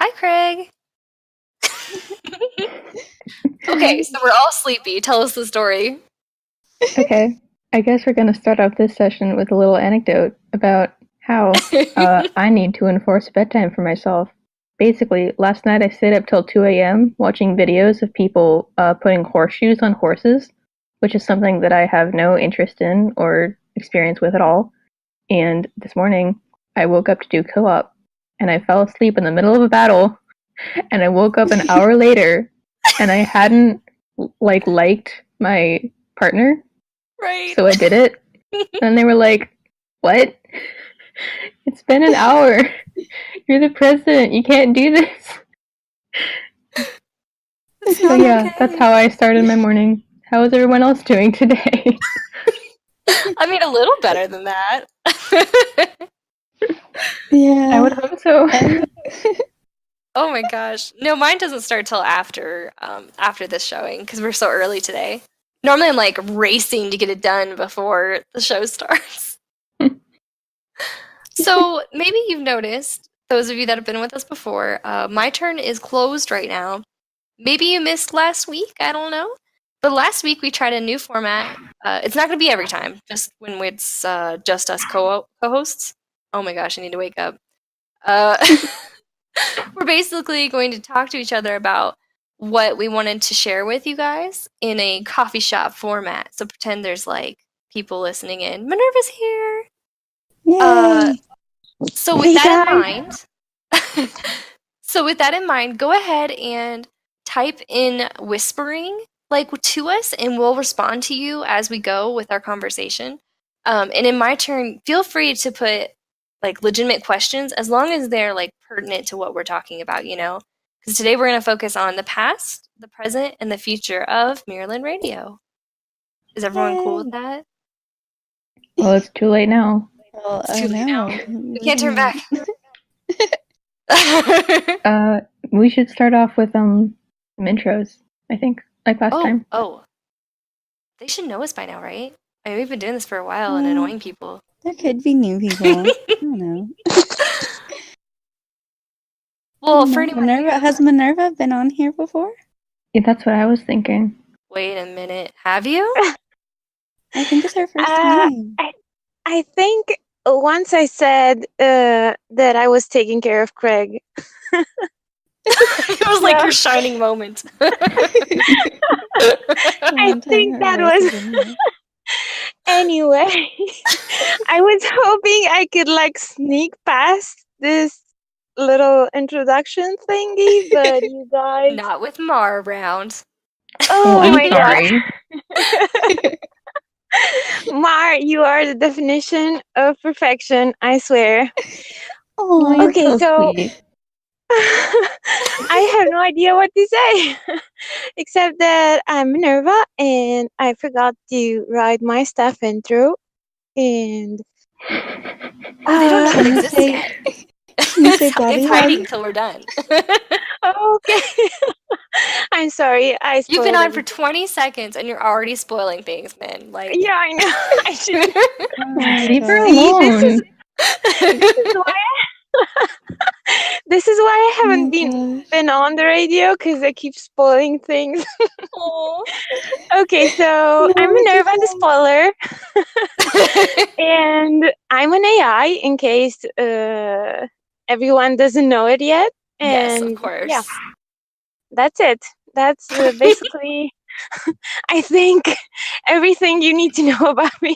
Hi, Craig. Okay, so we're all sleepy. Tell us the story. Okay, I guess we're going to start off this session with a little anecdote about how I need to enforce bedtime for myself. Basically, last night I stayed up till 2 a.m. watching videos of people putting horseshoes on horses, which is something that I have no interest in or experience with at all. And this morning, I woke up to do co-op, and I fell asleep in the middle of a battle, and I woke up an hour later, and I hadn't, liked my partner. Right. So I did it. And they were like, what? It's been an hour. You're the president. You can't do this. So yeah, okay. That's how I started my morning. How is everyone else doing today? I mean, a little better than that. Yeah. I would hope so. Oh my gosh. No, mine doesn't start till after this showing, because we're so early today. Normally I'm like racing to get it done before the show starts. So maybe you've noticed, those of you that have been with us before, my turn is closed right now. Maybe you missed last week, I don't know. But last week we tried a new format. It's not going to be every time, just when it's just us co-hosts. Oh my gosh, I need to wake up. We're basically going to talk to each other about what we wanted to share with you guys in a coffee shop format. So pretend there's like people listening in. Minerva's here. Yay. So with that in mind, go ahead and type in whispering to us, and we'll respond to you as we go with our conversation. And in my turn, feel free to put legitimate questions, as long as they're pertinent to what we're talking about, because today we're going to focus on the past, the present, and the future of Miraland Radio. Is everyone cool with that? Well, it's too late now. Well, it's too late now. We can't turn back. We should start off with some intros, I think, like last time. Oh, they should know us by now, right? I mean, we've been doing this for a while and annoying people. There could be new people. I don't know. Well, for anyone, has Minerva been on here before? Yeah, that's what I was thinking. Wait a minute, have you? I think it's her first time. I think once I said that I was taking care of Craig. It was your shining moment. I think that was... Anyway, I was hoping I could sneak past this little introduction thingy, but you guys... Not with Mar around. Oh I'm my sorry. God. Mar, you are the definition of perfection, I swear. Oh, okay, so sweet. I have no idea what to say, except that I'm Minerva, and I forgot to write my staff intro, and they don't know it exists yet. It's hiding till we're done. Okay. I'm sorry. You've been on for 20 seconds and you're already spoiling things, man. Yeah, I know. I should. Leave her alone. This is why I haven't been on the radio, because I keep spoiling things. Okay, so I'm Minerva, the spoiler. And I'm an AI, in case everyone doesn't know it yet. And yes, of course. Yeah, that's it. That's basically, I think, everything you need to know about me.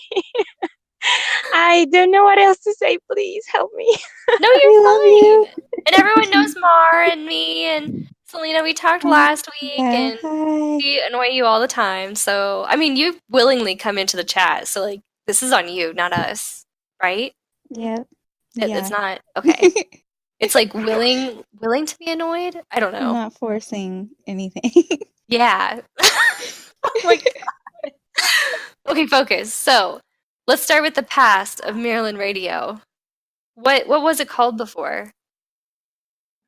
I don't know what else to say. Please help me. No, you're fine. And everyone knows Mar and me and Selena. We talked last week, and we annoy you all the time. So, I mean, you willingly come into the chat. So, this is on you, not us, right? Yeah. It's not okay. It's willing to be annoyed. I don't know. I'm not forcing anything. Yeah. Oh my God. Okay, focus. So. Let's start with the past of Miraland Radio. What was it called before?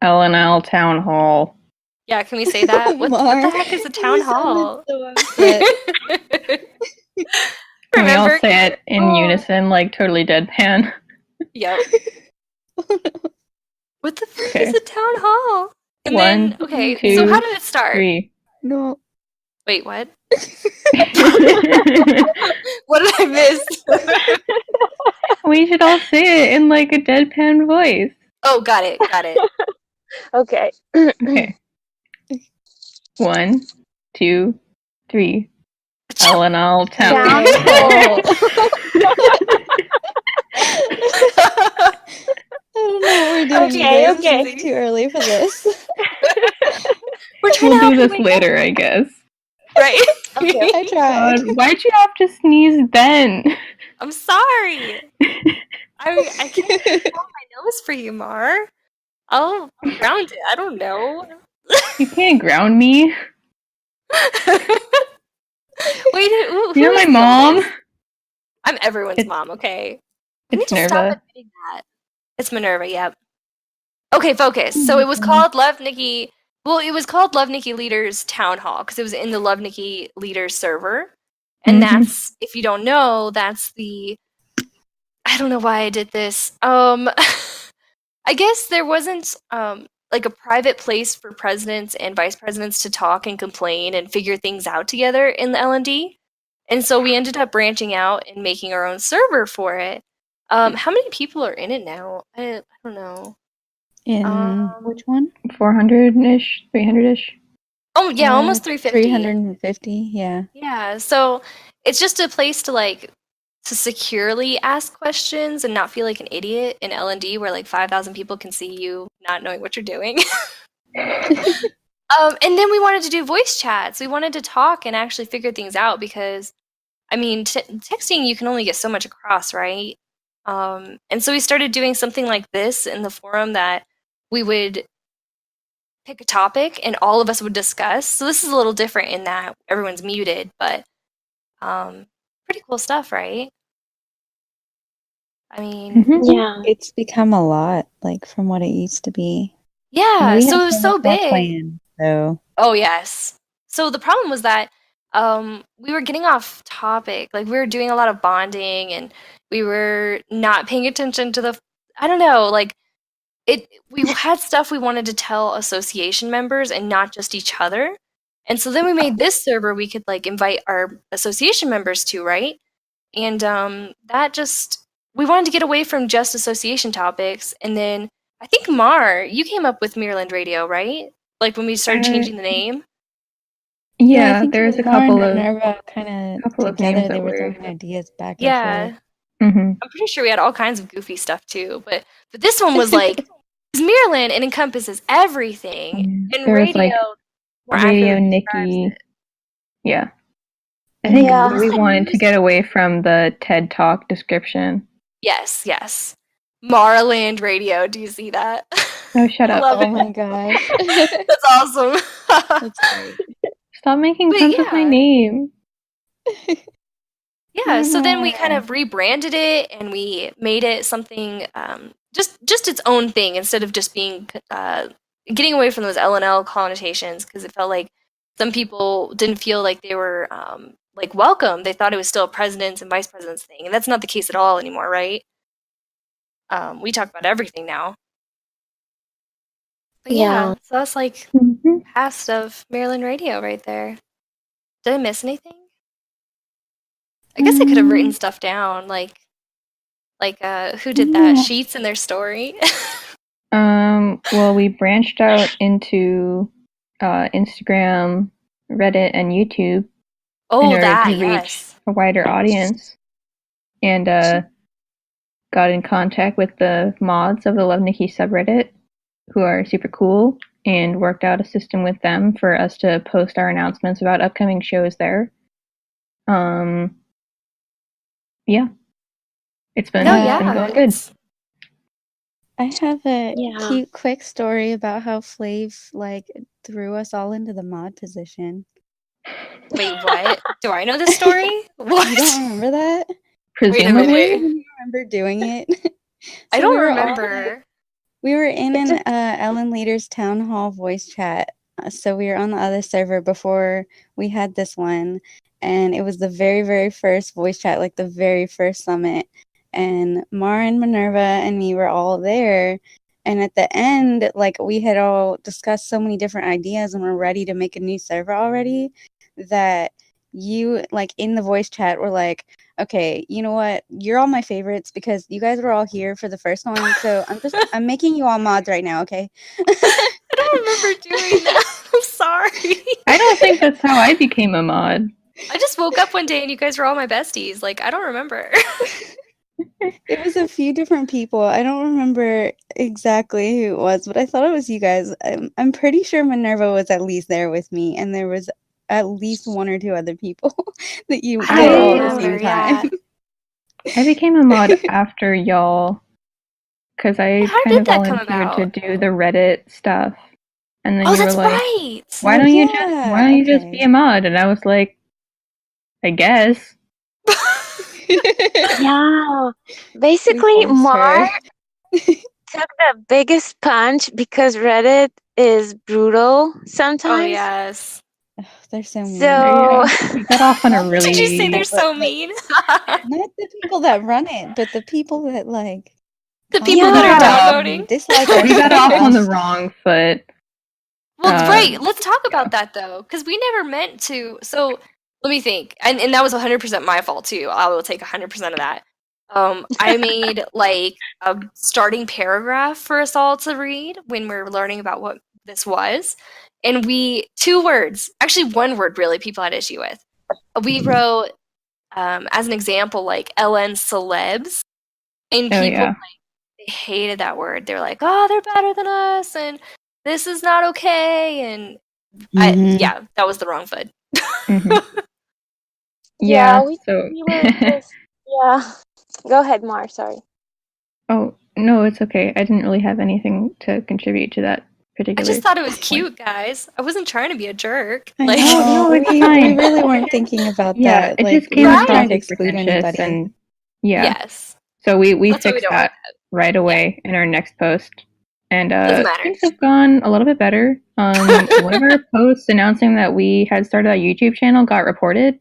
L&L Town Hall. Yeah, can we say that? What the heck is a town hall? Can we all say it in unison, totally deadpan? Yep. What the frick is a town hall? And One, then, okay, so two, how did it start? 3. No. Wait, what? What did I miss? We should all say it in like a deadpan voice. Oh, got it. Okay. Okay. 1, 2, 3. Eleanor Town. Town Hall. I don't know what we're doing. Okay, you guys. okay. It's too early for this. We're trying We'll to help do you this wake later, up. I guess. Right? Okay. I tried. God, why'd you have to sneeze then? I'm sorry. I can't control my nose for you, Mar. I'll ground it. I don't know. You can't ground me. Wait, who You're is my the mom. oldest? I'm everyone's It's- mom, okay? You need It's to stop Minerva. admitting that. It's Minerva, yep. Okay, focus. So it was called Love Nikki. Well, it was called Love Nikki Leaders Town Hall because it was in the Love Nikki Leaders server. And that's, if you don't know, that's the. I don't know why I did this. I guess there wasn't like a private place for presidents and vice presidents to talk and complain and figure things out together in the LND. And so we ended up branching out and making our own server for it. How many people are in it now? I don't know. In which one? 400-ish, 300-ish. Oh yeah, almost 350. 350, yeah. Yeah, so it's just a place to like to securely ask questions and not feel like an idiot in L&D where like 5,000 people can see you not knowing what you're doing. And then we wanted to do voice chats. We wanted to talk and actually figure things out because, I mean, texting you can only get so much across, right? And so we started doing something like this in the forum that we would pick a topic and all of us would discuss. So this is a little different in that everyone's muted, but pretty cool stuff, right? I mean, Yeah. It's become a lot, like, from what it used to be. yeah, We so had it was so so much more big. planned, so. Oh, yes. So the problem was that we were getting off topic. Like, we were doing a lot of bonding and we were not paying attention to the, I don't know, like, we had stuff we wanted to tell association members and not just each other. And so then we made this server we could, like, invite our association members to, right? And that just, we wanted to get away from just association topics. And then I think, Mar, you came up with Miraland Radio, right? Like when we started changing the name? I Yeah, think there's a Mar and couple of Minerva kind of names together, they that were were. throwing ideas back and Yeah. forth. Mhm. I'm pretty sure we had all kinds of goofy stuff too. But this one was like, it's Miraland and encompasses everything. Yeah. And There was, radio, like, more Radio accurately describes Nikki. it. Yeah. I think Yeah. we wanted to get away from the TED Talk description. Yes. Miraland Radio. Do you see that? Oh, shut I up. love Oh it. my gosh. That's awesome. That's great. Stop making But fun of my yeah. name. Yeah, so then we kind of rebranded it and we made it something just its own thing instead of just being getting away from those L&L connotations because it felt like some people didn't feel like they were like welcome. They thought it was still a president's and vice president's thing, and that's not the case at all anymore, right? We talk about everything now. But yeah, so that's like Mhm. past of Miraland Radio right there. Did I miss anything? I guess I could have written stuff down, like who did that? Yeah. Sheets in their story. Well, we branched out into Instagram, Reddit, and YouTube in Oh, order that, to reach yes. a wider audience, and got in contact with the mods of the Love Nikki subreddit, who are super cool, and worked out a system with them for us to post our announcements about upcoming shows there. Yeah, it's been, No, it's yeah. been going good. I have a Yeah. cute, quick story about how Flav like threw us all into the mod position. Wait, what? Do I know this story? What? You don't remember that? Presumably. Wait. You remember doing it? I So don't we were all, remember. we were in an Ellen Leaders Town Hall voice chat. So we were on the other server before we had this one. And it was the very, very first voice chat, like the very first summit. And Mar and Minerva and me were all there. And at the end, like, we had all discussed so many different ideas and we're ready to make a new server already, that you, like, in the voice chat were like, okay, you know what? You're all my favorites because you guys were all here for the first one. So I'm making you all mods right now, okay? I don't remember doing that. I'm sorry. I don't think that's how I became a mod. I just woke up one day and you guys were all my besties. Like, I don't remember. It was a few different people. I don't remember exactly who it was, but I thought it was you guys. I'm pretty sure Minerva was at least there with me, and there was at least one or two other people that you I did don't all at the remember, same time. I became a mod after y'all, because I How kind did of that come volunteered to about? do the Reddit stuff, and then Oh, you were that's like, right. "Why Oh, don't you yeah, just okay. be a mod?" And I was like, "I guess." Yeah. We Basically, forced her. Mar took the biggest punch because Reddit is brutal Oh, sometimes. yes. Ugh, they're so mean. So, We got off on a Not the Did you say really they're people, but so like, mean? not the people that run it, but the people that like The people that are comment yeah. downvoting? and dislike our we got off on the stuff. wrong foot. Well, right. Let's talk Yeah. about that, though, because we never meant to. So, let me think. And that was 100% my fault, too. I will take 100% of that. I made, like, a starting paragraph for us all to read when we're learning about what this was. And 2 words, actually 1 word, really, people had issue with. We wrote, as an example, like, LN celebs. And Oh people yeah. they hated that word. They're like, "Oh, they're better than us, and this is not okay." And Mhm. that was the wrong foot. Mhm. Yeah, Yeah. we So. we were just yeah. Go ahead, Mar. Sorry. Oh no, it's okay. I didn't really have anything to contribute to that I particular just thought it was point. cute, guys. I wasn't trying to be a jerk. I Like, know. No, it's we fine. really weren't thinking about Yeah, that. it Like, just we came weren't across trying to as exclude pretentious, anybody. and yeah. yes, So we that's why we fixed don't like that right away in our next post, and Doesn't matter. things have gone a little bit better. One of our posts announcing that we had started a YouTube channel got reported.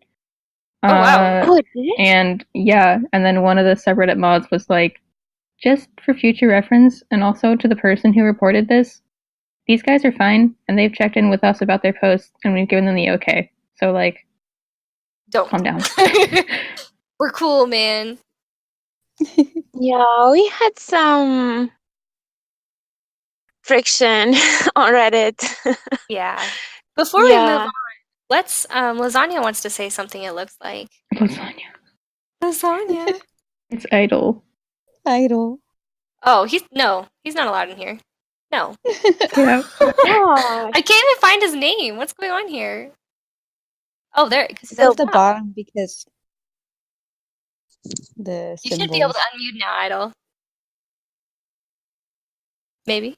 Oh wow. Oh, it did? And yeah, and then one of the subreddit mods was like, just for future reference, and also to the person who reported this, these guys are fine, and they've checked in with us about their posts, and we've given them the okay. So like, Don't. calm down. We're cool, man. Yeah, we had some friction on Reddit. Yeah. Before we move Yeah. on, let's Lasagna wants to say something, it looks like. Lasagna. Lasagna. It's idle. Idol. Oh, he's not allowed in here. No. Yeah. Gosh. I can't even find his name. What's going on here? Oh, there. Because It's at the bottom because the you should be able symbols. to unmute now, Idol. Maybe.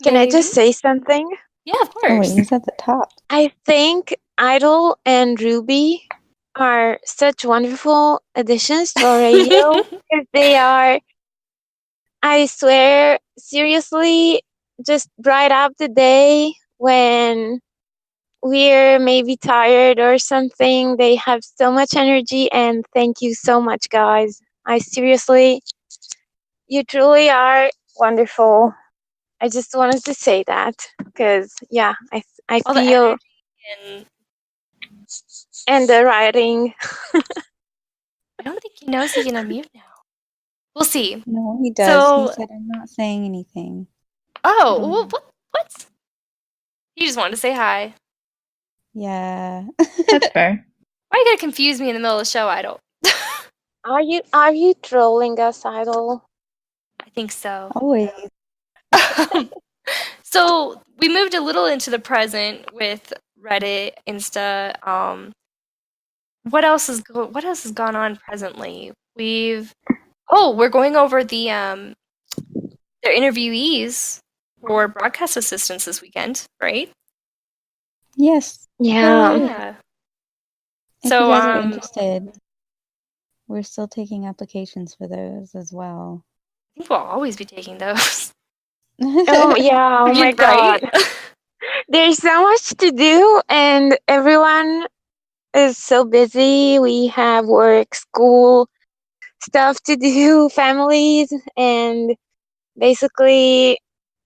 Can I just say something? Yeah, of Oh course. wait, he's at the top. I think Idol and Ruby are such wonderful additions to our radio because they are, I swear, seriously, just bright up the day when we're maybe tired or something. They have so much energy, and thank you so much, guys. I seriously, you truly are wonderful. I just wanted to say that because, yeah, I All the feel, energy and and the writing. I don't think he knows he can unmute now. We'll see. No, he does. So, He said, "I'm not saying anything." oh, what? He just wanted to say hi. Yeah. That's fair. Why you gotta confuse me in the middle of the show, Idol? Are you trolling us, Idol? I think so. Always. So we moved a little into the present with Reddit, Insta. What else has gone on presently? We're going over their interviewees for broadcast assistants this weekend, right? Yes. Yeah. Yeah. If So you guys are interested, we're still taking applications for those as well. I think we'll always be taking those. Oh, yeah. Oh, my Right? God. There's so much to do, and everyone is so busy. We have work, school, stuff to do, families, and basically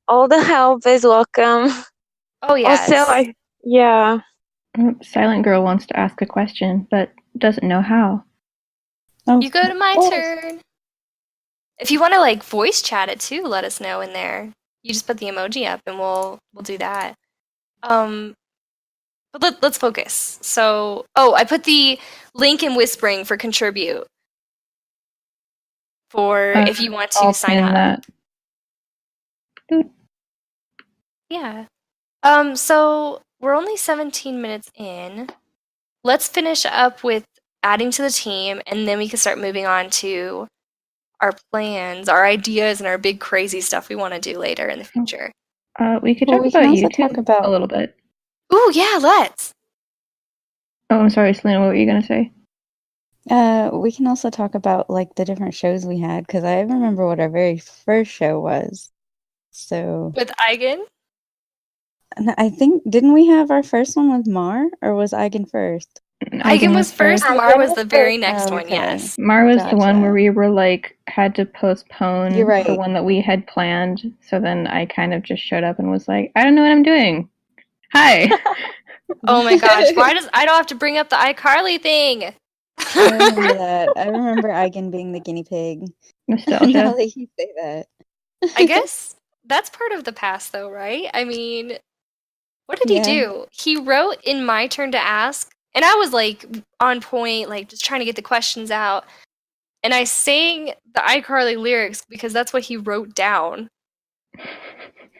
all the help is welcome. Oh, Also, yes. yeah. Silent Girl wants to ask a question, but doesn't know how. Oh, You go to my course. turn. If you want to like voice chat it too, let us know in there. You just put the emoji up and we'll do that. But let's focus. So, I put the link in whispering for contribute. For if you want to I'll sign pin up. that. Doot. Yeah. So we're only 17 minutes in. Let's finish up with adding to the team, and then we can start moving on to our plans, our ideas, and our big crazy stuff we want to do later in the future. We could Well, talk we can about also YouTube talk about- a little bit. Ooh, yeah, let's. Oh, I'm sorry, Selena, what were you going to say? We can also talk about like the different shows we had, because I remember what our very first show was. So With Eigen? and I think, didn't we have our first one with Mar, or was Eigen first? Eigen was first, first. Mar was the very Eigen next Oh, one, okay. yes. Mar was the one Gotcha. where we were like, had to postpone You're right. the one that we had planned. So then I kind of just showed up and was like, I don't know what I'm doing. Hi. Oh my gosh, I don't have to bring up the iCarly thing? I remember that. I remember Eigen being the guinea pig. Nostalgia. Now that you say that. I guess that's part of the past, though, right? I mean, what did he Yeah. do? He wrote in My Turn to Ask, and I was like on point, like just trying to get the questions out. And I sang the iCarly lyrics because that's what he wrote down.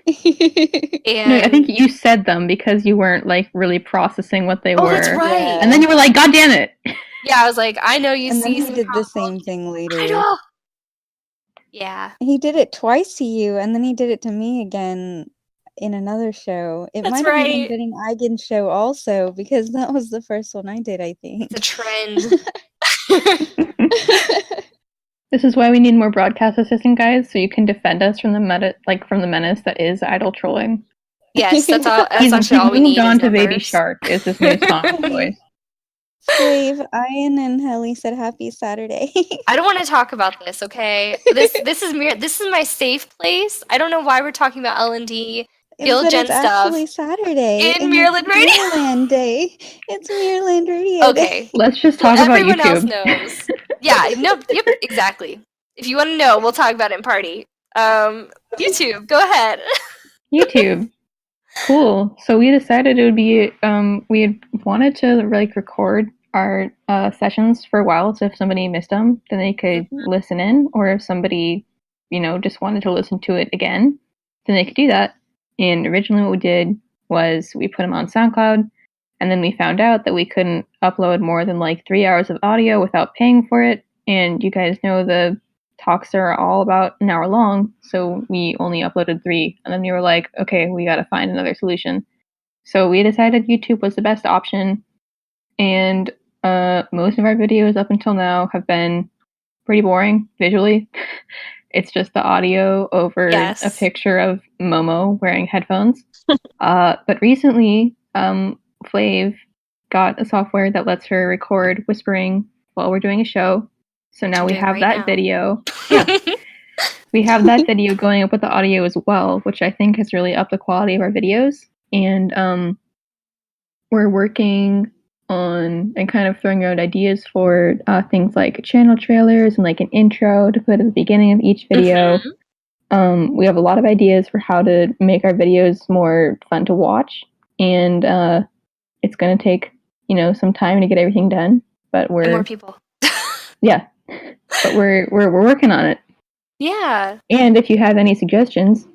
And No, I think you said them because you weren't like really processing what they were. that's right. Yeah. And then you were like, God damn it. Yeah, I was like, I know you And then see he some did the pop same thing later. idol. Yeah. He did it twice to you, and then he did it to me again in another show. It That's might have even right. been an Eigen show also, because that was the first one I did, I think. It's a trend. This is why we need more broadcast assistant guys, so you can defend us from the menace that is idol trolling. Yes, that's all. That's He's actually all we moved need. on is to Baby numbers. Shark is his new song voice. Flav, Ian, and Helly said happy Saturday. I don't want to talk about this, okay? This is my safe place. I don't know why we're talking about L&D, Gil But Gen it's stuff. actually Saturday. in and Miraland it's Radio. Miraland Day. It's Miraland Radio Okay. Day. Let's just So talk about everyone else YouTube. knows. Yeah, no, yep, exactly. If you want to know, we'll talk about it in party. YouTube, go ahead. YouTube. Cool. So we decided it would be we had wanted to like record our sessions for a while, so if somebody missed them, then they could listen in, or if somebody, just wanted to listen to it again, then they could do that. And originally what we did was we put them on SoundCloud, and then we found out that we couldn't upload more than like 3 hours of audio without paying for it. And you guys know the talks are all about an hour long, so we only uploaded 3, and then we were like, okay, we gotta find another solution. So we decided YouTube was the best option, and most of our videos up until now have been pretty boring visually. It's just the audio over Yes. a picture of Momo wearing headphones. But recently, Flav got a software that lets her record whispering while we're doing a show. So now we doing have right that now. video. Yeah. We have that video going up with the audio as well, which I think has really upped the quality of our videos. And we're working on and kind of throwing out ideas for things like channel trailers and like an intro to put at the beginning of each video. We have a lot of ideas for how to make our videos more fun to watch, and it's going to take some time to get everything done. But And more people. yeah, but we're working on it. Yeah. And if you have any suggestions,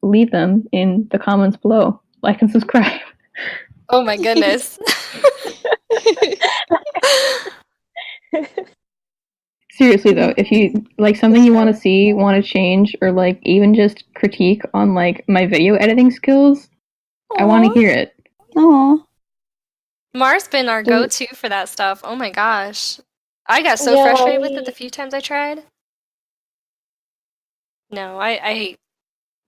leave them in the comments below. Like and subscribe. Oh my goodness. Seriously though, if you like something you want to see, want to change, or like even just critique on like my video editing skills, I want to hear it. Aw. Mar's been our go-to for that stuff. Oh my gosh. I got so Yeah, frustrated with it the few times I tried. No, I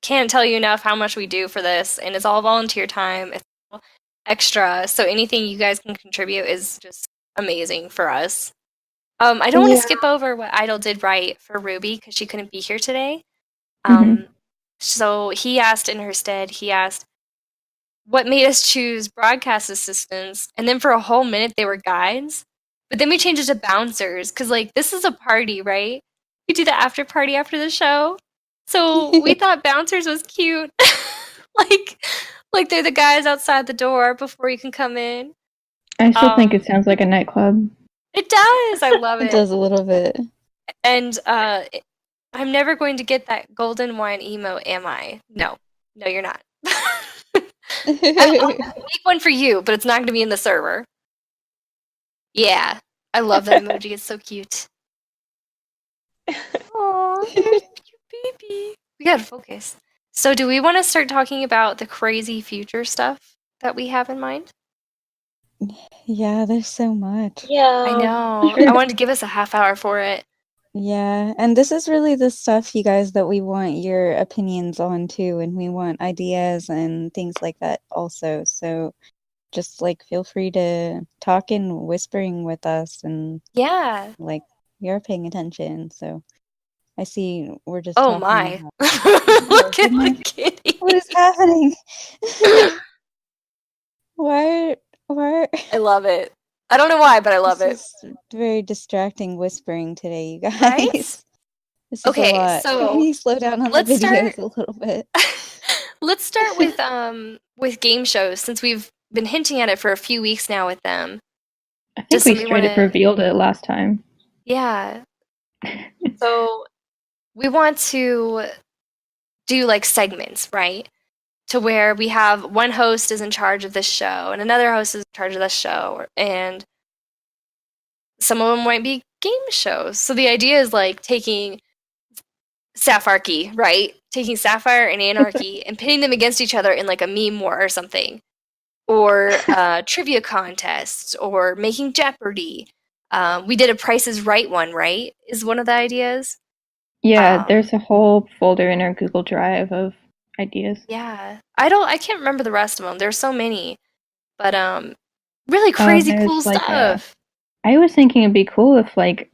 can't tell you enough how much we do for this, and it's all volunteer time. It's all extra, so anything you guys can contribute is just amazing for us. I don't want to Yeah. skip over what Idol did right for Ruby because she couldn't be here today. Mhm. So he asked in her stead, what made us choose broadcast assistants? And then for a whole minute they were guides. But then we changed it to bouncers because, like, this is a party, right? We do the after party after the show. So we thought bouncers was cute. like, like they're the guys outside the door before you can come in. I still think it Um, sounds like a nightclub. it does. I love It it. does a little bit. And I'm never going to get that golden wine emo, am I? No, you're not. I'll make one for you, but it's not going to be in the server. Yeah, I love that emoji. It's so cute. Aw, there's your baby. We gotta focus. So, do we want to start talking about the crazy future stuff that we have in mind? Yeah, there's so much. I Yeah. know. Sure. I wanted to give us a half hour for it. Yeah, and this is really the stuff, you guys, that we want your opinions on too, and we want ideas and things like that also. So just like feel free to talk in whispering with us, and Yeah. like we are paying attention. So I see we're just Oh talking my. about Look at the goodness. kitty. What is happening? Why? I love it. I don't know why, but I love it. This is very distracting whispering today, you guys. Right? This is Okay, a lot. so Can you slow down on the let's videos start. a little bit? Let's start with game shows since we've been hinting at it for a few weeks now with them. I think Does we somebody straight up wanna- revealed it last time. Yeah. So we want to do like segments, right? To where we have one host is in charge of this show and another host is in charge of this show, and some of them might be game shows. So the idea is like taking Sapphire, right? Taking Sapphire and Anarchy and pitting them against each other in like a meme war or something, or trivia contests, or making Jeopardy. We did a Price is Right one, right? Is one of the ideas. Yeah, Um, there's a whole folder in our Google Drive of ideas. Yeah, I can't remember the rest of them. There's so many, but really crazy cool There's like stuff. I was thinking it'd be cool if like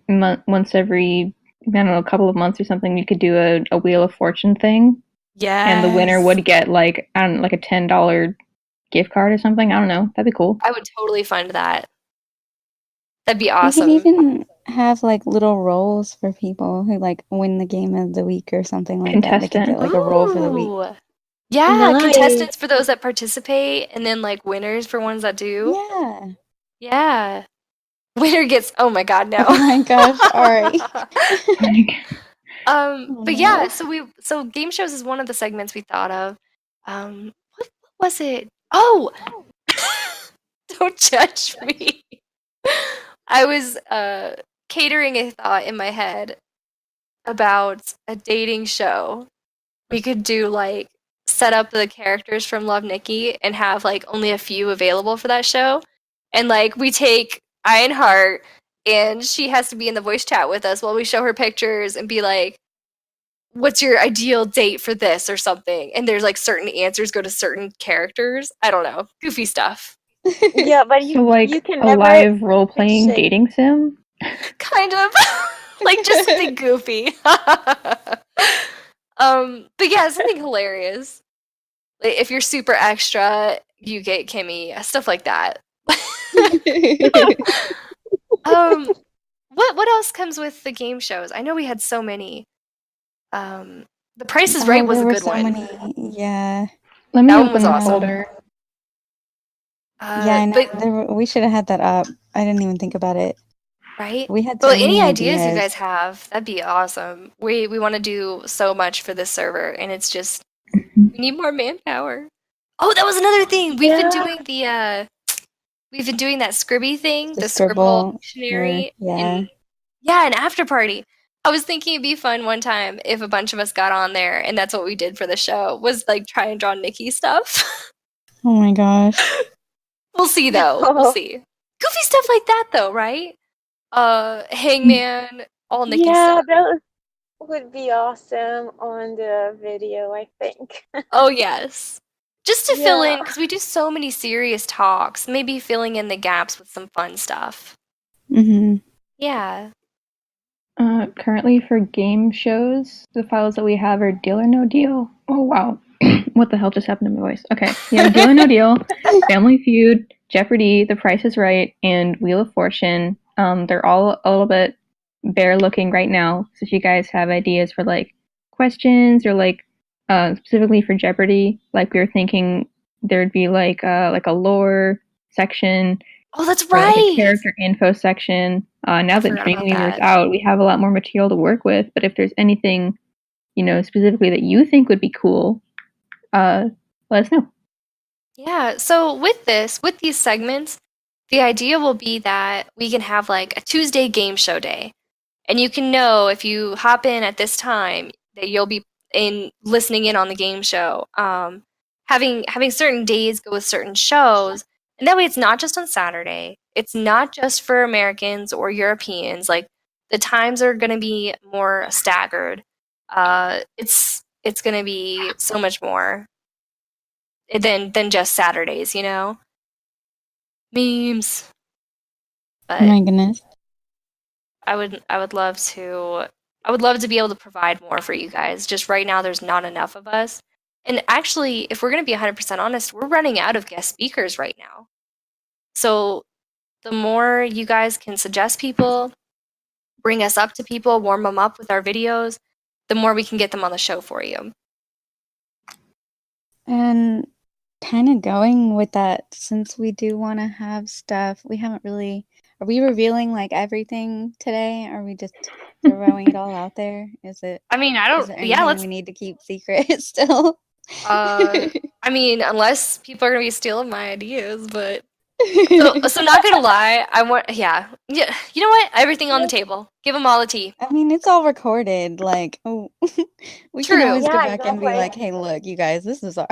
once every, I don't know, a couple of months or something, you could do a Wheel of Fortune thing, Yeah, and the winner would get like, I don't know, like a $10 gift card or something. I don't know. That'd be cool. I would totally fund that. That'd be We awesome. could even have like little roles for people who like win the game of the week or something like that. They could Contestant. get like a role for the week. Ooh. Yeah, Nice. contestants for those that participate, and then like winners for ones that do. Yeah. Yeah. Winner gets, oh my god, no. Oh my gosh. All right. But yeah, so game shows is one of the segments we thought of. What was it? Oh, don't judge me. I was catering a thought in my head about a dating show. We could do like set up the characters from Love Nikki and have like only a few available for that show. And like we take Ironheart and she has to be in the voice chat with us while we show her pictures and be like, what's your ideal date for this or something? And there's like certain answers go to certain characters. I don't know. Goofy stuff. Yeah, but So like you can a never live role-playing say- dating sim? Kind of. Like just something goofy. But yeah, something hilarious. Like, if you're super extra, you get Kimmy, stuff like that. What else comes with the game shows? I know we had so many. The Price is Right was there a were good so one. many. Yeah. Let me That one open was the awesome. folder. Yeah, I know. But We should have had that up. I didn't even think about it. right? We had so Well, many any ideas you ideas. guys have, that'd be awesome. We want to do so much for this server, and it's just we need more manpower. Oh, that was another thing. We've been doing we've been doing that Scribby thing, the Scribble dictionary. Yeah. Yeah, an after party. I was thinking it'd be fun one time if a bunch of us got on there, and that's what we did for the show, was like try and draw Nikki stuff. Oh my gosh. We'll see though. We'll see. Goofy stuff like that though, right? Hangman, all Nikki Yeah, stuff. that would be awesome on the video, I think. Oh yes. Just to fill in, Yeah. because we do so many serious talks, maybe filling in the gaps with some fun stuff. Mm-hmm. Yeah. Currently for game shows, the files that we have are Deal or No Deal. Oh wow, what the hell just happened to my voice? Okay, yeah, Deal or No Deal, Family Feud, Jeopardy, The Price is Right, and Wheel of Fortune. They're all a little bit bare looking right now. So if you guys have ideas for like questions or like specifically for Jeopardy, like we were thinking there'd be like a lore section Oh, that's or like a right. character info section. Now that forgot about Dreamweaver's that. out, we have a lot more material to work with. But if there's anything, specifically that you think would be cool, let us know. Yeah. So with these segments, the idea will be that we can have like a Tuesday game show day. And you can know if you hop in at this time that you'll be listening in on the game show. Having certain days go with certain shows, and that way it's not just on Saturday. It's not just for Americans or Europeans. Like the times are going to be more staggered. It's going to be so much more than just Saturdays. Memes. Oh But my goodness. I would love to be able to provide more for you guys. Just right now there's not enough of us. And actually, if we're going to be 100% honest, we're running out of guest speakers right now. So the more you guys can suggest people, bring us up to people, warm them up with our videos, the more we can get them on the show for you. And kind of going with that, since we do want to have stuff, we haven't really. Are we revealing like everything today? Are we just throwing it all out there? Is it? I mean, Is there anything we need to keep secret still? I mean, unless people are going to be stealing my ideas, but so not gonna lie, yeah. You know what? Everything on the table. Give them all a tea. I mean, it's all recorded. Like, we True. can always go Yeah, back and be exactly. like, "Hey, look, you guys, this is our."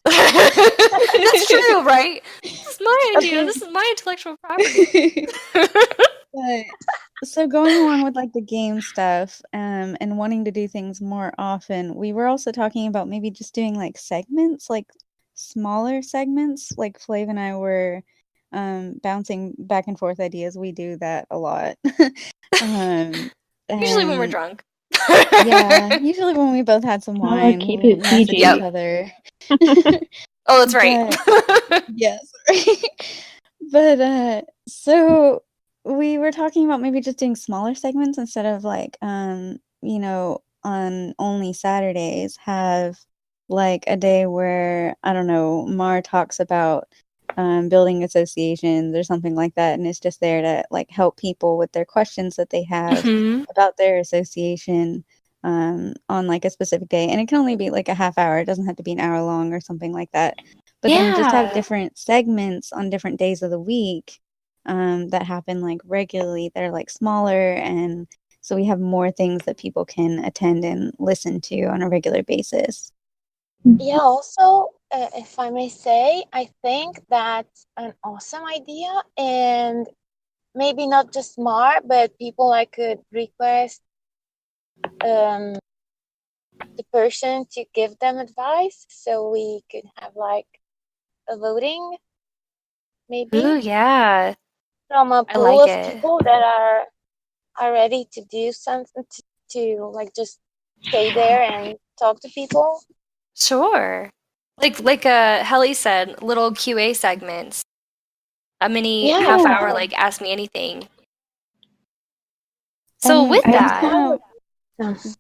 That's true, right? This is my idea. This is my intellectual property. But so going along with like the game stuff, and wanting to do things more often, we were also talking about maybe just doing like segments, like smaller segments. Like Flav and I were bouncing back and forth ideas. We do that a lot. Usually when we're And drunk. yeah, usually when we both had some wine, keep we it message PG. each Yep. other. Oh, that's right. Yes. But so we were talking about maybe just doing smaller segments instead of like on only Saturdays have like a day where I don't know, Mar talks about building associations or something like that, and it's just there to like help people with their questions that they have Mhm. about their association on like a specific day. And it can only be like a half hour, it doesn't have to be an hour long or something like that. But then just have Yeah. different segments on different days of the week that happen like regularly. They're like smaller, and so we have more things that people can attend and listen to on a regular basis. Yeah, also, if I may say, I think that's an awesome idea. And maybe not just Mar, but people I could request the person to give them advice so we could have like a voting, maybe Ooh, yeah. from a I pool like of it. people that are ready to do something to like just stay there and talk to people. Sure. Like Helly said, little QA segments. A mini Yeah, half hour, exactly. like Ask Me Anything. So And with I just that, kind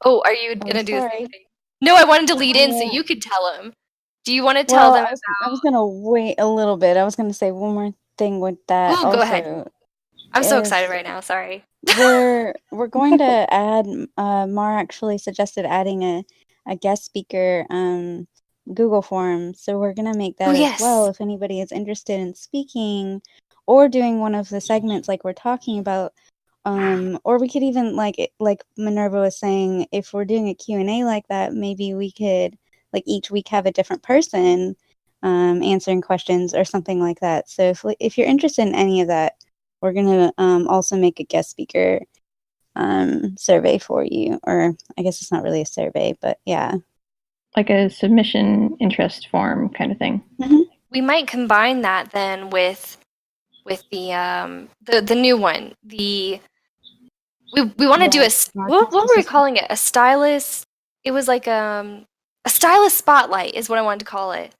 oh, are you of gonna do the sorry. same thing? No, I wanted to lead in so Yeah. you could tell them. Do you want to tell Well, them I was gonna wait a little bit. I was gonna say one more thing with that. Oh, go ahead. Also, I'm so if excited right now. Sorry. we're going to add, Mar actually suggested adding a guest speaker Google form. So we're gonna make Oh, that as well. yes. If anybody is interested in speaking or doing one of the segments like we're talking about, or we could even like Minerva was saying, if we're doing a Q&A like that, maybe we could like each week have a different person answering questions or something like that. So if you're interested in any of that, we're gonna also make a guest speaker survey for you, or I guess it's not really a survey, but yeah, Like a submission interest form kind of thing. Mm-hmm. We might combine that then with the new one, the We want to do Yes, what were we calling it? A stylist. It was like a stylist spotlight is what I wanted to call it.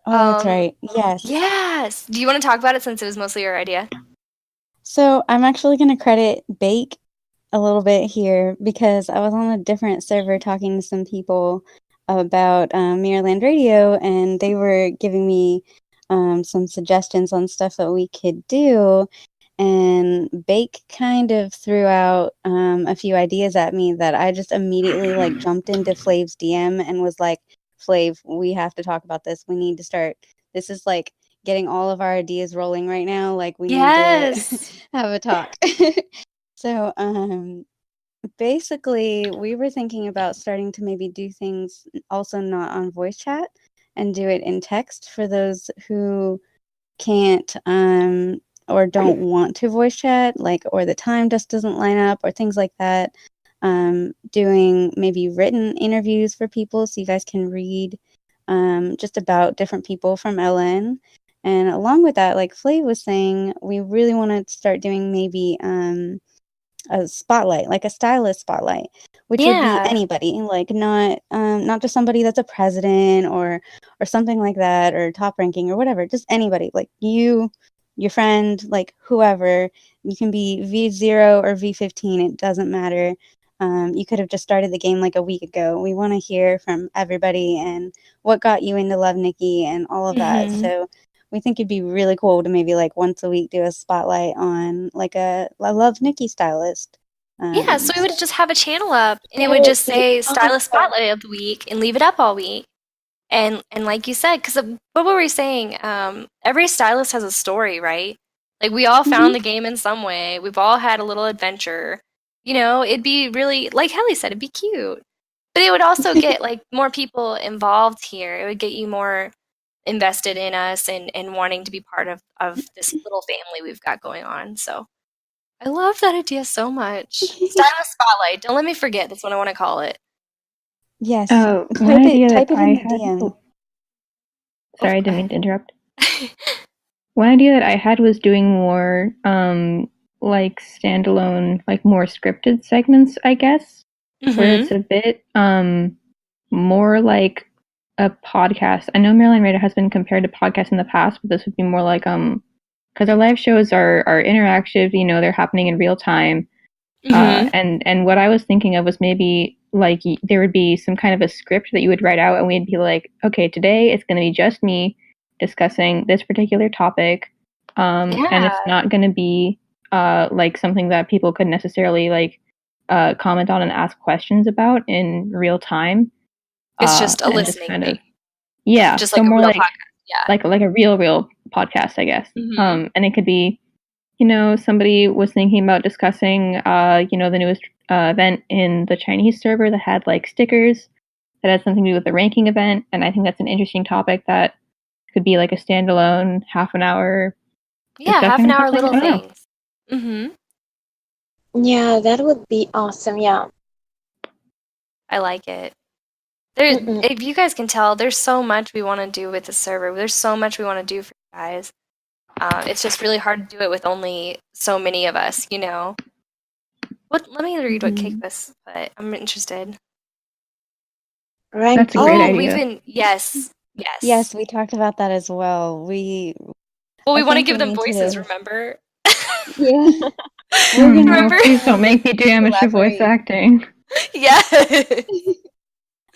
Oh, that's right. Yes. Yes. Do you want to talk about it since it was mostly your idea? So I'm actually going to credit Bake a little bit here because I was on a different server talking to some people about Miraland Radio, and they were giving me some suggestions on stuff that we could do. And Bake kind of threw out a few ideas at me that I just immediately like jumped into Flav's DM and was like, Flav, we have to talk about this. We need to start. This is like getting all of our ideas rolling right now. Like we need to have a talk. So basically we were thinking about starting to maybe do things also not on voice chat and do it in text for those who can't or don't want to voice chat, like, or the time just doesn't line up or things like that. Doing maybe written interviews for people so you guys can read just about different people from LN. And along with that, like Flav was saying, we really want to start doing maybe a spotlight, like a stylist spotlight, which would be anybody, like not just somebody that's a president or something like that, or top ranking or whatever, just anybody, like you, your friend, like whoever. You can be V0 or V15, it doesn't matter. You could have just started the game like a week ago. We want to hear from everybody and what got you into Love Nikki and all of that. So we think it'd be really cool to maybe like once a week do a spotlight on like a Love Nikki stylist. Yeah, so we would just have a channel up and it would just say stylist spotlight of the week and leave it up all week. And like you said, because what were we saying? Every stylist has a story, right? Like we all found the game in some way. We've all had a little adventure. You know, it'd be really, like Helly said, it'd be cute. But it would also get like more people involved here. It would get you more invested in us and wanting to be part of this little family we've got going on. So I love that idea so much. Stylist spotlight. Don't let me forget. That's what I want to call it. Yes. Oh, Type it in the DM. Oh, sorry, I didn't mean to interrupt. One idea that I had was doing more like standalone, like more scripted segments, I guess, where it's a bit more like a podcast. I know Miraland Radio has been compared to podcasts in the past, but this would be more like because our live shows are interactive, you know, they're happening in real time. And what I was thinking of was maybe like there would be some kind of a script that you would write out, and we'd be like, okay, today it's going to be just me discussing this particular topic, and it's not going to be like something that people could necessarily like comment on and ask questions about in real time. It's just a listening kind of, thing. Yeah, just so like more a real like podcast. like a real podcast, I guess. And it could be, you know, somebody was thinking about discussing, you know, the newest event in the Chinese server that had like stickers that had something to do with the ranking event, and I think that's an interesting topic that could be like a standalone half an hour. Yeah, half an hour little things. Yeah, that would be awesome. Yeah. I like it. If you guys can tell, there's so much we want to do with the server. There's so much we want to do for you guys. It's just really hard to do it with only so many of us, you know. Let me read what Kikvis put. I'm interested. Right. That's a great idea. Yes, we talked about that as well. We want to give them voices, remember? Yeah. We're gonna remember? Please don't make me do amateur voice acting. Yeah.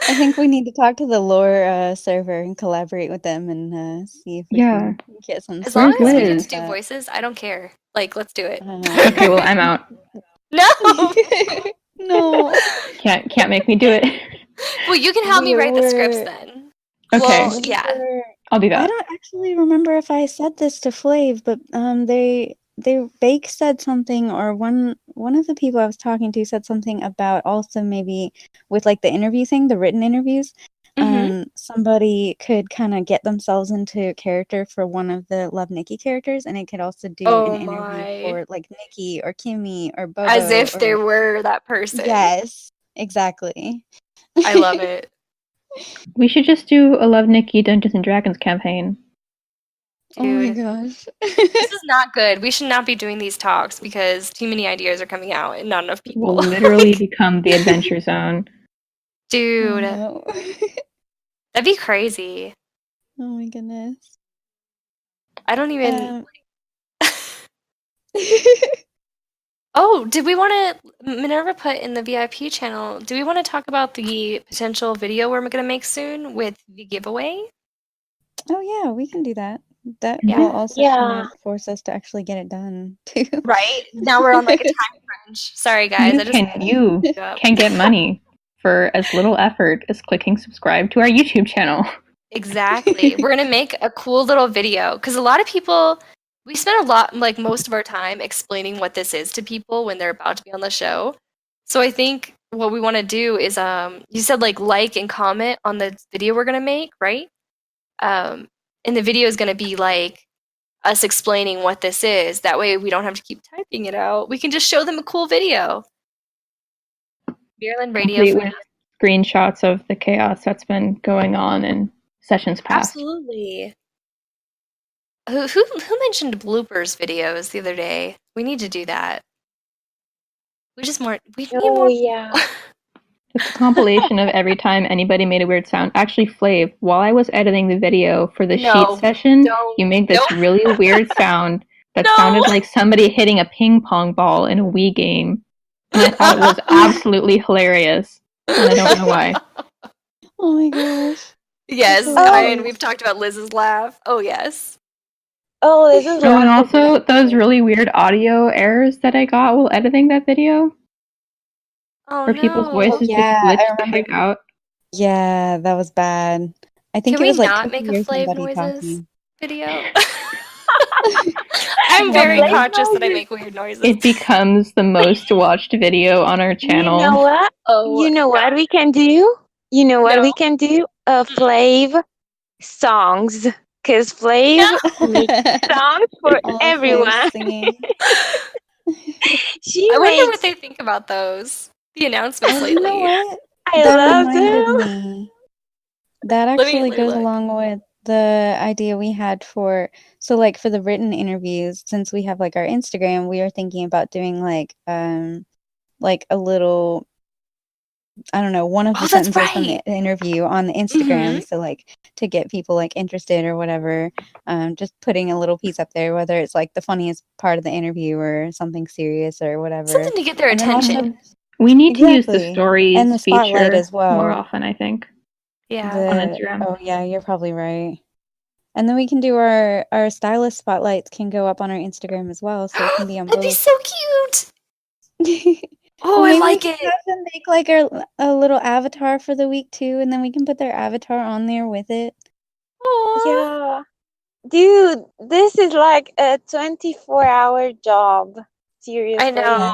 I think we need to talk to the lore server and collaborate with them and see if we can get some. As long as we get to do voices, I don't care. Like, let's do it. Okay, well, I'm out. No. No. Can't make me do it. Well, you can help me write the scripts then. Okay. Well, yeah. I'll do that. I don't actually remember if I said this to Flav, but Bake said something, or one of the people I was talking to said something about also maybe with like the interview thing, the written interviews, somebody could kind of get themselves into character for one of the Love Nikki characters, and it could also do an interview for like Nikki or Kimmy or Bobo. As if they were that person. Yes, exactly. I love it. We should just do a Love Nikki Dungeons and Dragons campaign. Oh my Dude, gosh. this is not good. We should not be doing these talks because too many ideas are coming out and not enough Will people. literally become the Adventure Zone. Oh Dude, no. that'd be crazy. Oh my goodness. I don't even. Um, Oh, did we want to? Minerva put in the VIP channel. Do we want to talk about the potential video we're going to make soon with the giveaway? oh yeah, we can do that. That Yeah. will also kind Yeah. of force us to actually get it done too. Right? Now we're on like a time crunch. Sorry, guys. You can get money for as little effort as clicking subscribe to our YouTube channel. Exactly. We're going to make a cool little video because a lot of people, we spend a lot, like most of our time explaining what this is to people when they're about to be on the show. So I think what we want to do is, you said like and comment on the video we're going to make, right? And the video is going to be like us explaining what this is. That way we don't have to keep typing it out. We can just show them a cool video. Miraland Radio. Complete with screenshots of the chaos that's been going on in sessions past. Absolutely. Who mentioned bloopers videos the other day? We need to do that. We need Oh more. yeah. It's a compilation of every time anybody made a weird sound. Actually, Flav, while I was editing the video for the sheet session, you made this really weird sound that sounded like somebody hitting a ping pong ball in a Wii game. And I thought it was absolutely hilarious. And I don't know why. Oh my gosh. Yes, Oh. and we've talked about Liz's laugh. Oh yes. Oh, this is Oh, and also those really weird audio errors that I got while editing that video. Oh Where people's voices just glitched the heck out. Yeah, that was bad. I think Can it was we like not 2 make a years Flav somebody noises talking. video? I'm very Flav conscious that I noises? make weird noises. It becomes the most watched video on our channel. You know what? Oh, You know what we can do? You know what we can do? Flav songs. Because Flav makes songs for All of everyone. Flav singing. I wonder what they think about those. The announcements lately. You know what? I That love reminded them. me. That Let me actually goes look. along with the idea we had for the written interviews. Since we have like our Instagram, we are thinking about doing like a little, I don't know, one of the sentences from the interview on the Instagram. So like to get people like interested or whatever, just putting a little piece up there, whether it's like the funniest part of the interview or something serious or whatever. Something to get their attention. We need to use the stories and the spotlight feature as well more often, I think. Yeah. On Instagram. Oh yeah, you're probably right. And then we can do our stylist spotlights can go up on our Instagram as well, so it can be on That'd both. be so cute. Oh, I like it. Have them make like a little avatar for the week too, and then we can put their avatar on there with it. Yeah. Dude, this is like a 24-hour job. Seriously. I know. Yeah.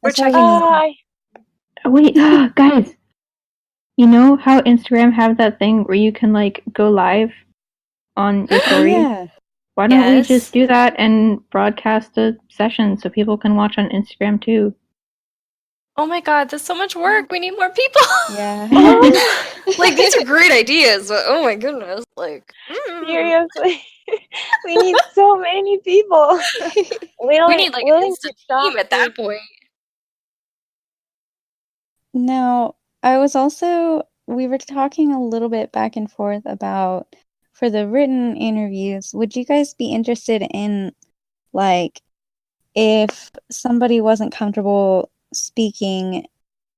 We're That's why checking. Wait, guys. You know how Instagram have that thing where you can like go live on your story? Yeah. Why don't we just do that and broadcast a session so people can watch on Instagram too? Oh my god, that's so much work. We need more people. Yeah. Like these are great ideas, but oh my goodness, like Seriously. We need so many people. we need like an willing to instant talk team at that point. Now, we were talking a little bit back and forth about for the written interviews, would you guys be interested in like if somebody wasn't comfortable speaking,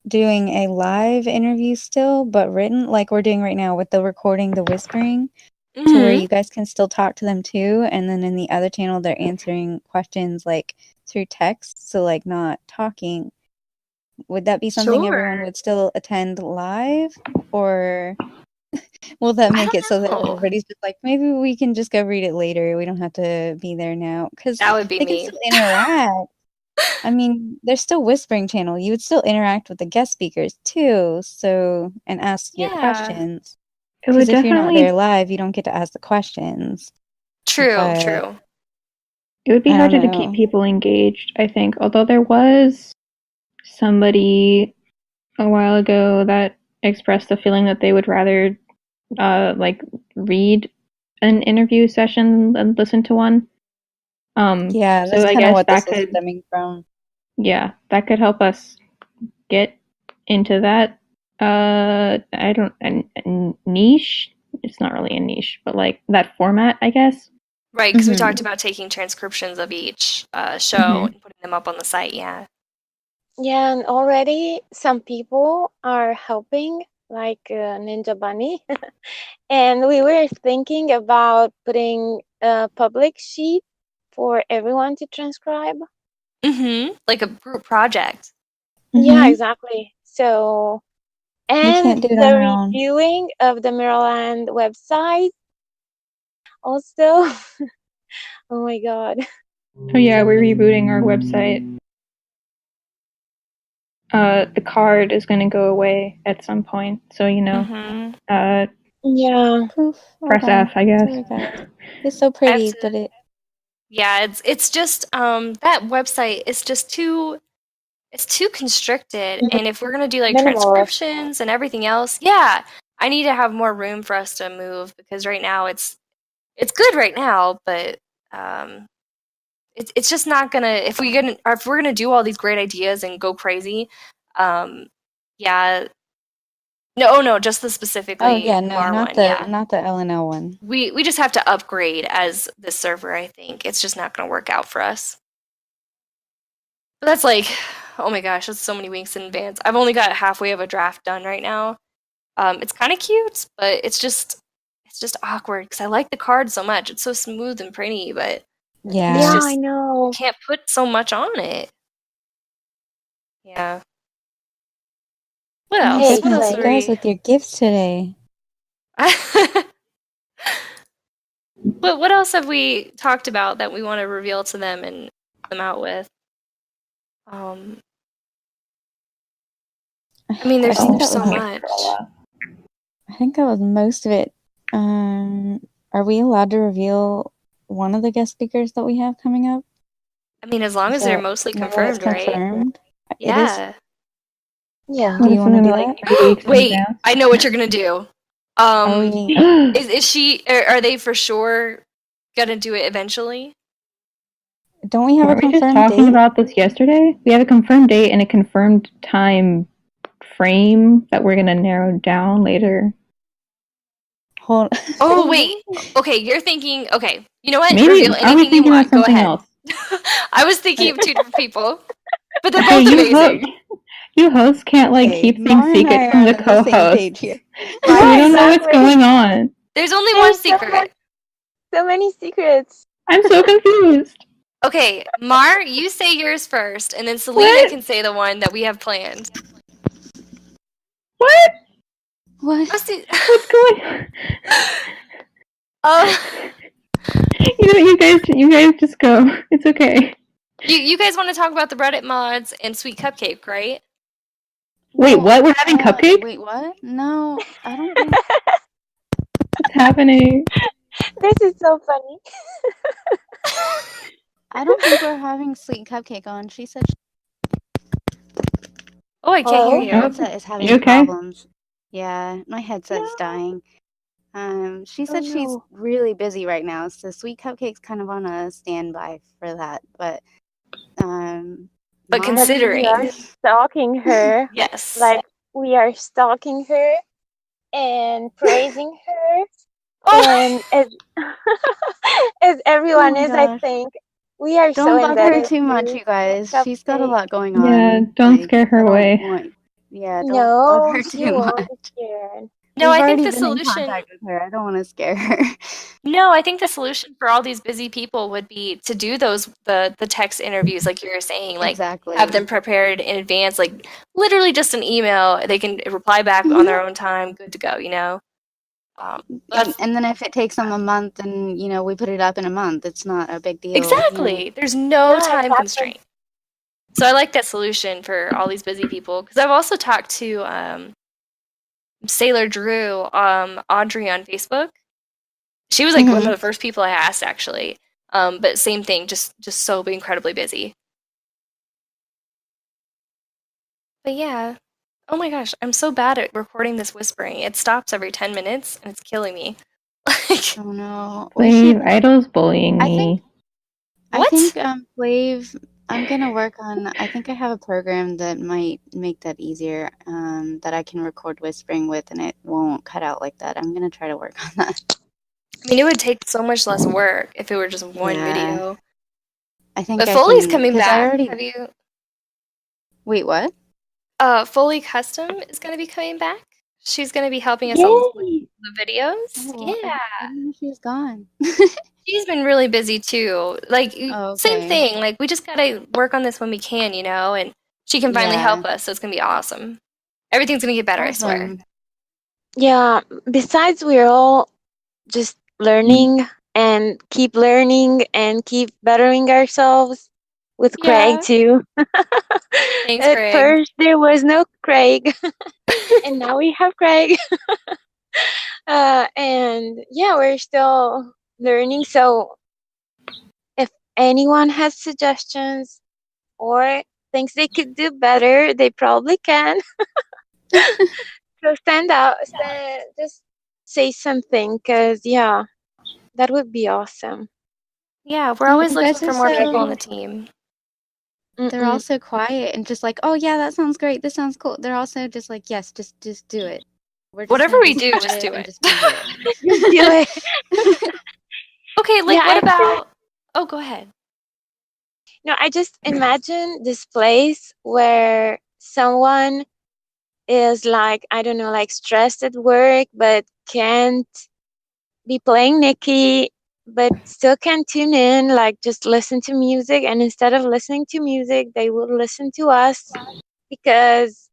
doing a live interview still, but written like we're doing right now with the recording, the whispering, to where you guys can still talk to them too, and then in the other channel they're answering questions like through text, so like not talking. Would that be something everyone would still attend live, or will that make it so that everybody's just like, maybe we can just go read it later, we don't have to be there now? Because that would be they can still interact. I mean, there's still whispering channel. You would still interact with the guest speakers too, so and ask your questions. Because if you're not there live, you don't get to ask the questions. True. It would be harder to keep people engaged, I think. Although there was somebody a while ago that expressed the feeling that they would rather like read an interview session and listen to one. Yeah, so that's I kind of guess what that this is could, stemming from. yeah, that could help us get into that. I don't a niche. It's not really a niche, but like that format, I guess. Right, because we Mhm. talked about taking transcriptions of each show and putting them up on the site, yeah. Yeah, and already some people are helping, like Ninja Bunny. And we were thinking about putting a public sheet for everyone to transcribe. Mm-hmm. Like a group project. Yeah, Mhm. exactly. So, We and can't do it on the our own. reviewing of the Miraland website also. Oh my God. Oh yeah, we're rebooting our website. The card is going to go away at some point, so Mm-hmm. Yeah. Poof. press Okay. F, I guess. Sorry, guys. It's so I have pretty, to, but it. yeah, it's just that website is just it's too constricted, and if we're gonna do like Minimalist. transcriptions and everything else, yeah, I need to have more room for us to move, because right now it's good right now, but it's just not gonna, if we're gonna do all these great ideas and go crazy, yeah, no, just the Oh specifically yeah, no, MAR not one, the yeah. not the LNL one. We just have to upgrade as the server, I think. It's just not gonna work out for us. But that's like, oh my gosh, that's so many weeks in advance. I've only got halfway of a draft done right now. It's kind of cute, but it's just awkward because I like the card so much. It's so smooth and pretty, but it's Yeah. Yeah, I just, know. can't put so much on it. Yeah. What Oh my else? Hey, What goodness, else you are Clay. guys we? with your gifts today. What else have we talked about that we want to reveal to them and help them out with? I mean, I there's think that so was much. I think that was most of it. Are we allowed to reveal one of the guest speakers that we have coming up? I mean, as long as they're mostly Now that confirmed, it's right? confirmed? It is. Yeah. Yeah. Do you want to do like that? 3 weeks in Wait, advance? I know what you're gonna do. Are we? Is she? Are they for sure gonna do it eventually? Don't we have a Weren't we just confirmed talking date? about this yesterday? We have a confirmed date and a confirmed time frame that we're going to narrow down later. Hold. Oh wait. Okay, you're thinking. Okay, you know what? Maybe Reveal are we anything you thinking about want. Go something ahead. else? I was thinking of two different people, but they're Hey, both amazing. you hosts can't like Okay, keep things Mara and I secret are from the on the same co-hosts. page here. We Yeah, don't know what's exactly. going on. There's only There's one secret. so many secrets. I'm so confused. Okay, Mar, you say yours first, and then Selena What? can say the one that we have planned. What? What? What's going on? Oh, You guys just go. It's okay. you guys want to talk about the Reddit mods and Sweet Cupcake, right? Wait, No, what? We're having cupcake? Wait, what? No, I don't think. What's happening? This is so funny. I don't think we're having Sweet Cupcake on. She said Oh, I can't Hello? hear my you. headset is having You okay? problems. Yeah, my headset's dying. She said she's no. really busy right now, so Sweet Cupcake's kind of on a standby for that. But But Mara- But considering, we are stalking her. yes. Like, we are stalking her and praising her. Oh, And as everyone Oh my is, I gosh. think, we are so Don't bug her indebted too much, to you guys. She's got a Cupcake. lot going Yeah, on. don't Like, scare her I don't away. want. Yeah, don't bug No, her she too won't much. be scared. no, We've I think already the been in solution. contact with her. I don't want to scare her. No, I think the solution for all these busy people would be to do the text interviews, like you were saying, like Exactly. have them prepared in advance, like literally just an email. They can reply back on their own time, good to go. And then if it takes them a month, then we put it up in a month. It's not a big deal. Exactly. There's no Yeah, time exactly. constraint. So I like that solution for all these busy people, because I've also talked to Sailor Drew, Audrey on Facebook. She was like one of the first people I asked, actually. But same thing, just so incredibly busy. But yeah. Oh my gosh, I'm so bad at recording this whispering. It stops every 10 minutes and it's killing me. Like, Oh no. We Flav, should. Idol's bullying I me. think. I what? think Flav. I'm gonna work on. I think I have a program that might make that easier. That I can record whispering with, and it won't cut out like that. I'm gonna try to work on that. I mean, it would take so much less work if it were just one Yeah. video. I think But I Foley's can. coming Because I back. already. Have you? Wait, what? Foley Custom is going to be coming back. She's going to be helping us on Yay! the videos. Oh, Yeah. I didn't know she was gone. She's been really busy too. Like, Oh, same okay. thing. Like, we just got to work on this when we can, you know, and she can finally Yeah. help us. So it's going to be awesome. Everything's going to get better, I swear. Awesome. Yeah, besides, we're all just learning and keep learning and keep bettering ourselves with Craig Yeah. too. Thanks, At Craig. first, there was no Craig, and now we have Craig. And yeah, we're still learning. So if anyone has suggestions or thinks they could do better, they probably can. So just say something, because yeah, that would be awesome. Yeah, we're Yeah, always you looking guys for are more people on so. the team. They're all so quiet and just like, oh yeah, that sounds great. This sounds cool. They're also just like, yes, just do it. We're just Whatever gonna we be do, just supportive do and it. just be here. Just do it. Okay, like Yeah, what I about? Oh, go ahead. no, I just imagine this place where someone is like, I don't know, like stressed at work, but can't be playing Nikki, but still can tune in, like just listen to music. And instead of listening to music, they will listen to us, because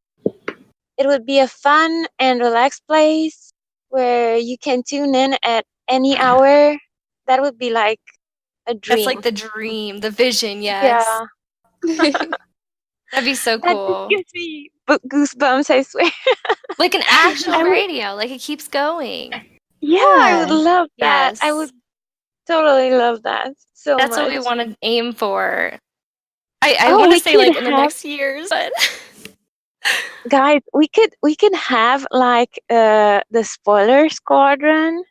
it would be a fun and relaxed place where you can tune in at any hour. That would be like a That's like dream. the dream, the vision. Yes, Yeah, that'd be so that just cool. gives me goosebumps, I swear. Like an actual I would, radio, like it keeps going. yeah, I would Yeah. love that. I Yes, would totally love that so that's what much. we want to aim for. I Oh, want to we say could like in the have, next years, but guys, we could have like the spoiler squadron,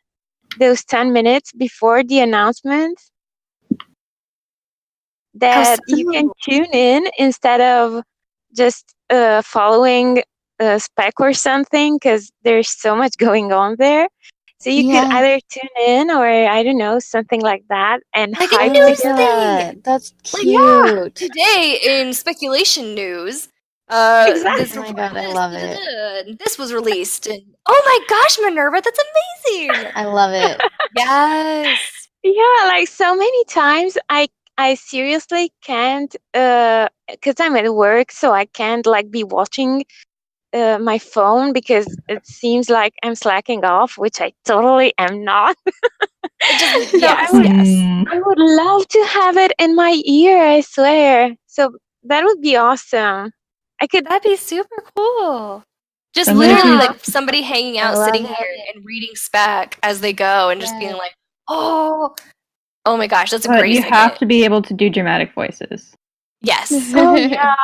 those 10 minutes before the announcement, how that you can tune in instead of just following a spec or something, because there's so much going on there. So you could Yeah. either tune in, or I don't know, something like that, and like a hype I like news together. thing. that. That's Like cute. today in speculation news, this Oh Exactly. my report, god, I love it. and this was released, and oh my gosh, Minerva, that's amazing. I love it. Yes. Yeah, like so many times I seriously can't, because I'm at work, so I can't like be watching my phone, because it seems like I'm slacking off, which I totally am not. It just So I yes, would yes. I would love to have it in my ear, I swear. So that would be awesome. I could, That'd be super cool. Just Somebody literally yeah, who's like somebody hanging I out, love sitting it. here and reading spec as they go and just being Yeah. like, oh, oh my gosh, that's a but great you segment. have to be able to do dramatic voices. Yes. oh yeah,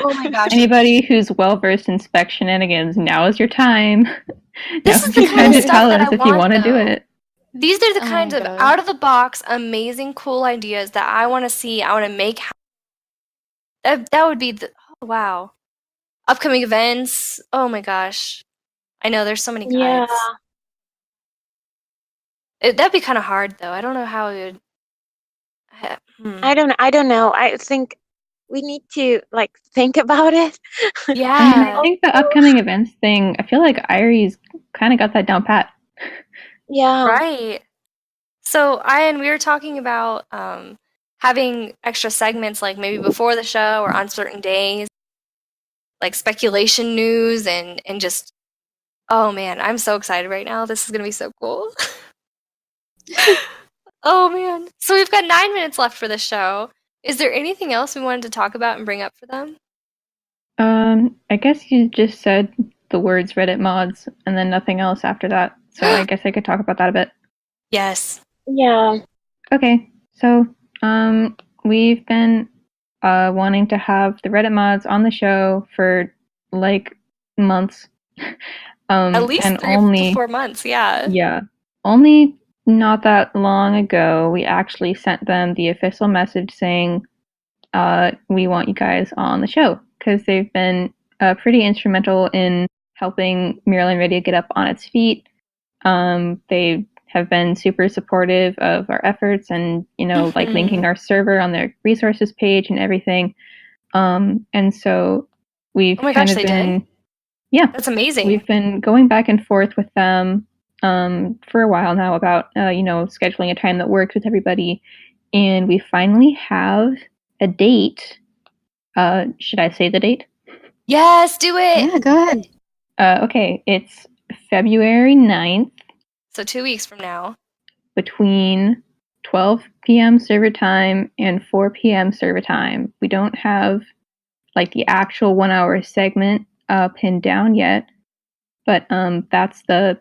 Oh my gosh. Anybody who's well versed in spec shenanigans, now is your time. This Now is is the your kind time of to stuff tell that us I if you want, want to do though. it. These are the Oh my kinds of gosh. out of the box, amazing, cool ideas that I want to see. I want to make. That would be the oh, wow. Upcoming events. Oh my gosh. I know there's so many yeah. kinds. That'd be kind of hard though. I don't know how it would. I don't know. I think we need to like think about it. I mean, Yeah. I think the upcoming events thing, I feel like Irie's kind of got that down pat. Yeah. Right. So, Ian, we were talking about having extra segments like maybe before the show or on certain days, like speculation news and just oh man, I'm so excited right now. This is gonna be so cool. Oh man. So we've got 9 minutes left for the show. Is there anything else we wanted to talk about and bring up for them? I guess you just said the words Reddit mods and then nothing else after that. So I guess I could talk about that a bit. Yes. Yeah. Okay, so we've been wanting to have the Reddit mods on the show for like months. At least and 3 to 4 months, yeah. Yeah. Only not that long ago, we actually sent them the official message saying, we want you guys on the show, because they've been pretty instrumental in helping Miraland Radio get up on its feet. They have been super supportive of our efforts and, like linking our server on their resources page and everything. And so we've been... Yeah. That's amazing. We've been going back and forth with them for a while now about, scheduling a time that works with everybody. And we finally have a date. Should I say the date? Yes, do it! Yeah, go ahead. Okay, it's February 9th. So 2 weeks from now. Between 12 p.m. server time and 4 p.m. server time. We don't have, the actual 1 hour segment pinned down yet, but that's the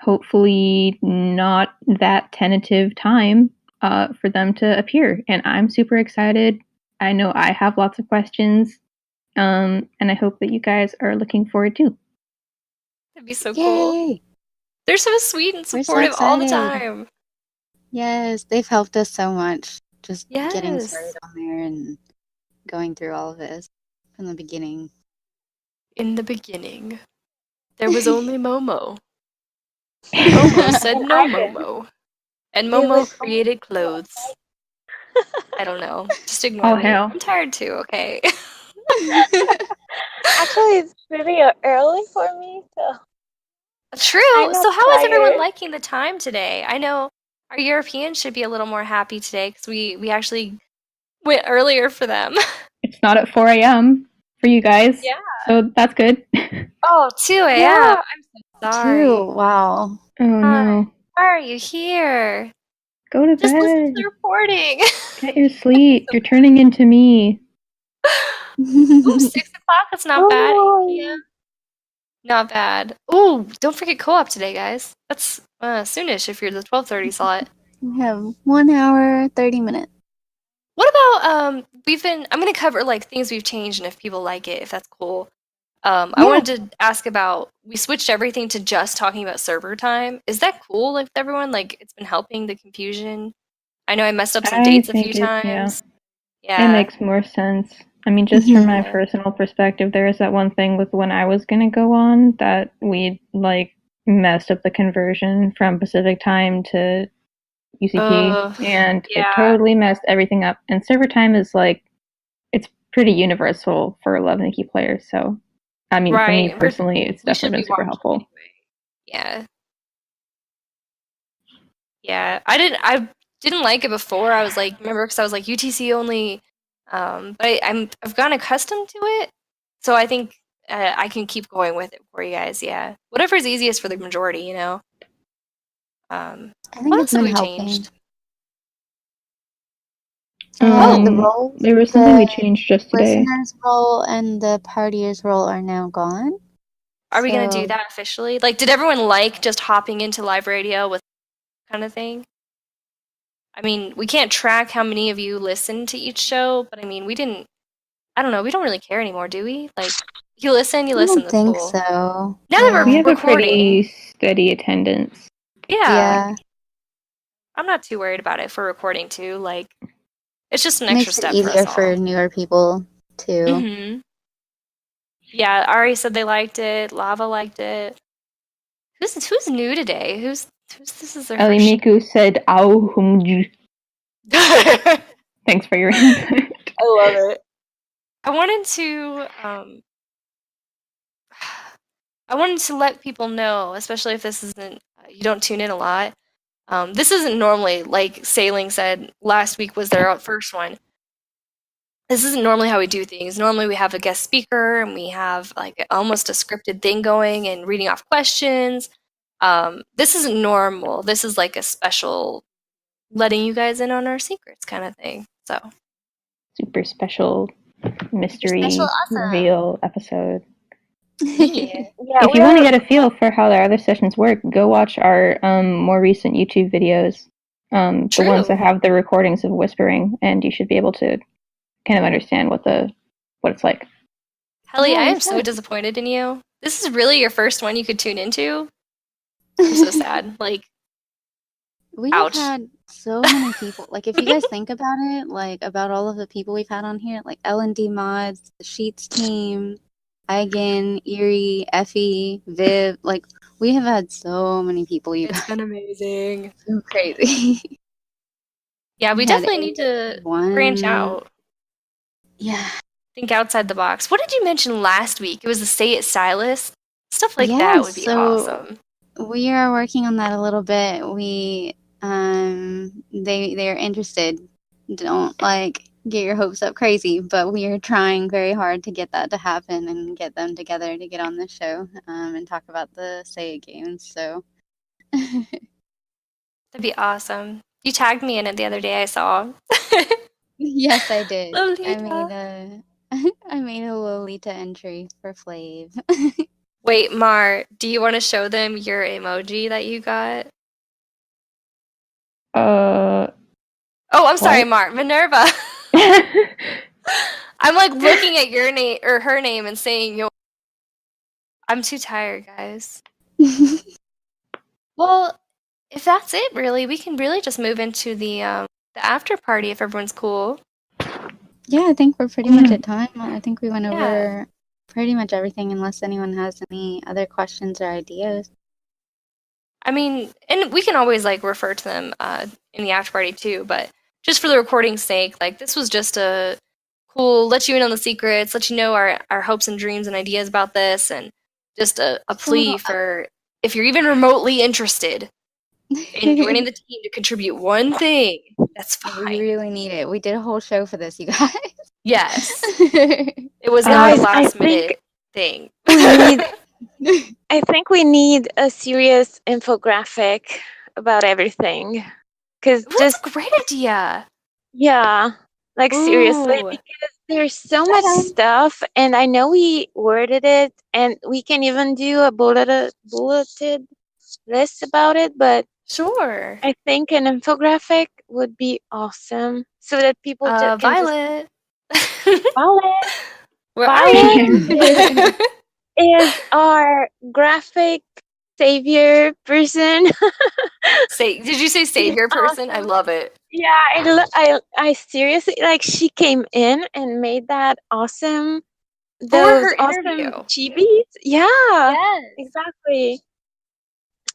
hopefully not that tentative time for them to appear, and I'm super excited. I know I have lots of questions, and I hope that you guys are looking forward too. That'd be so cool. They're so sweet and supportive all the time. Yes, they've helped us so much just getting started on there and going through all of this from the beginning. In the beginning, there was only Momo. Momo said no Momo. And Momo created clothes. I don't know. Just ignore me. Hell. I'm tired too, okay? Actually, it's really early for me, so... True. So how is everyone liking the time today? I know our Europeans should be a little more happy today because we actually went earlier for them. It's not at 4 a.m. for you guys. Yeah. So that's good. Oh, 2 a.m. Yeah. I'm so sorry. 2, wow. Oh, no. Why are you here? Go to Just bed. listen to the recording. Get your sleep. You're turning into me. Ooh, 6 o'clock. That's not bad. 8 p.m. Not bad. Ooh, don't forget co-op today, guys. That's soonish if you're the 12:30 slot. We have 1 hour, 30 minutes. What about I'm gonna cover things we've changed and if people like it, if that's cool. I wanted to ask about, we switched everything to just talking about server time. Is that cool with everyone? It's been helping the confusion. I know I messed up some dates a few times. Yeah. It makes more sense. I mean, just from my personal perspective, there is that one thing with when I was going to go on that we messed up the conversion from Pacific time to UCP, and it totally messed everything up. And server time is it's pretty universal for 11 key players. So, I mean, for me personally, it's definitely been super helpful. Anyway. Yeah. Yeah, I didn't like it before. I was remember, because I was UTC only. But I've gotten accustomed to it, so I think I can keep going with it for you guys. Yeah, whatever's easiest for the majority, I think it's been helping. Changed? The role. There was something we changed just today. Listener's role and the partier's role are now gone. Are we gonna do that officially? Did everyone just hopping into live radio with kind of thing? I mean, we can't track how many of you listen to each show, but I mean, I don't know, we don't really care anymore, do we? You listen, I don't that's think cool. so. Now that we're we have recording, a pretty steady attendance. Yeah. I'm not too worried about it for recording too. It's just an extra step. Makes it easier for newer people too. Mm-hmm. Yeah, Ari said they liked it. Lava liked it. Who's new today? Who's this is their first Miku said, "Ow, humju." Thanks for your input. I love it. I wanted to let people know, especially if this isn't, you don't tune in a lot. This isn't normally, like Sailing said, last week was their first one. This isn't normally how we do things. Normally we have a guest speaker and we have almost a scripted thing going and reading off questions. This isn't normal. This is a special letting you guys in on our secrets kind of thing. So super special mystery awesome. reveal episode. Yeah. If you want to get a feel for how our other sessions work, go watch our more recent YouTube videos, the ones that have the recordings of whispering, and you should be able to kind of understand what it's like. Helly, I am so disappointed in you. This is really your first one you could tune into? I'm so sad. Like, We ouch. have had so many people. Like, if you guys think about it, like, about all of the people we've had on here, like L&D Mods, the Sheets team, Eigen, Erie, Effie, Viv, like, we have had so many people, you It's guys. been amazing. So crazy. Yeah, we We had definitely need to branch out. Yeah. Think outside the box. What did you mention last week? It was the Say It stylist. Stuff like that would be awesome. We are working on that a little bit. We they're interested. Don't like get your hopes up crazy, but we are trying very hard to get that to happen and get them together to get on the show and talk about the Say It games. So That'd be awesome. You tagged me in it the other day, I saw. yes, I did. Lolita. I made a Lolita entry for Flav. Wait, Mar, do you want to show them your emoji that you got? Oh, I'm sorry, Mar. Minerva. I'm like looking at your name or her name and saying your. I'm too tired, guys. Well, if that's it, really, we can really just move into the after party if everyone's cool. Yeah, I think we're pretty much at time. I think we went Yeah. over pretty much everything, unless anyone has any other questions or ideas. I mean, and we can always like refer to them in the after party too, but just for the recording's sake, like this was just a cool, let you in on the secrets, let you know our hopes and dreams and ideas about this, and just a plea for if you're even remotely interested in joining the team to contribute one thing, that's fine. We really need it. We did a whole show for this, you guys. Yes. It was not a last minute thing. I think we need a serious infographic about everything. Because that's a great idea. Yeah, like seriously, because there's so much stuff, and I know we worded it, and we can even do a bulleted list about it, but sure, I think an infographic would be awesome so that people can Violet. Violet is our graphic savior person. Did you say savior person? I love it. Yeah, I seriously, like, she came in and made that awesome, those awesome chibis. Yeah, yes, exactly.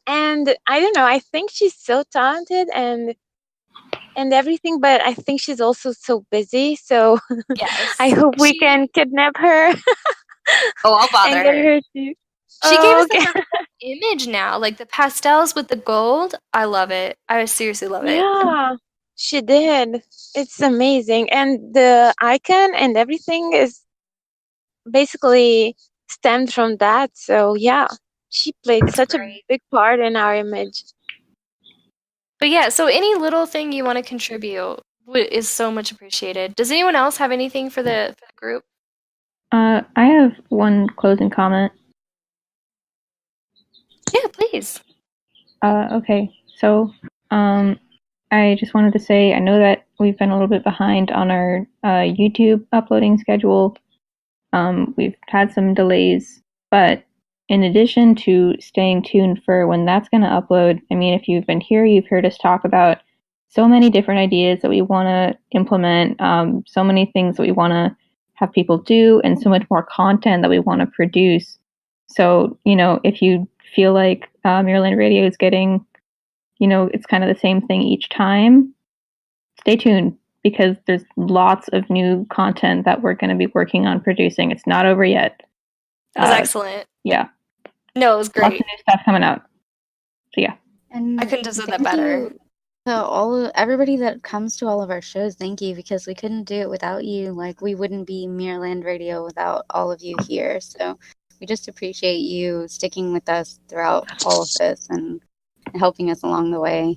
And I don't know, I think she's so talented and everything, but I think she's also so busy. So yes, I hope we can kidnap her. I'll bother her. She gave us the image now, like the pastels with the gold. I love it. I seriously love it. Yeah, she did. It's amazing. And the icon and everything is basically stemmed from that. So yeah, she played such a big part in our image. But yeah, so any little thing you want to contribute is so much appreciated. Does anyone else have anything for the group? I have one closing comment. Yeah, please. Okay, so I just wanted to say I know that we've been a little bit behind on our YouTube uploading schedule. We've had some delays, but in addition to staying tuned for when that's going to upload, I mean, if you've been here, you've heard us talk about so many different ideas that we want to implement, so many things that we want to have people do, and so much more content that we want to produce. So, if you feel like Miraland Radio is getting, it's kind of the same thing each time, stay tuned, because there's lots of new content that we're going to be working on producing. It's not over yet. That was excellent. Yeah. No, it was great. Lots of new stuff coming out. So yeah. And I couldn't have said that better. So everybody that comes to all of our shows, thank you, because we couldn't do it without you. Like, we wouldn't be Miraland Radio without all of you here. So we just appreciate you sticking with us throughout all of this and helping us along the way.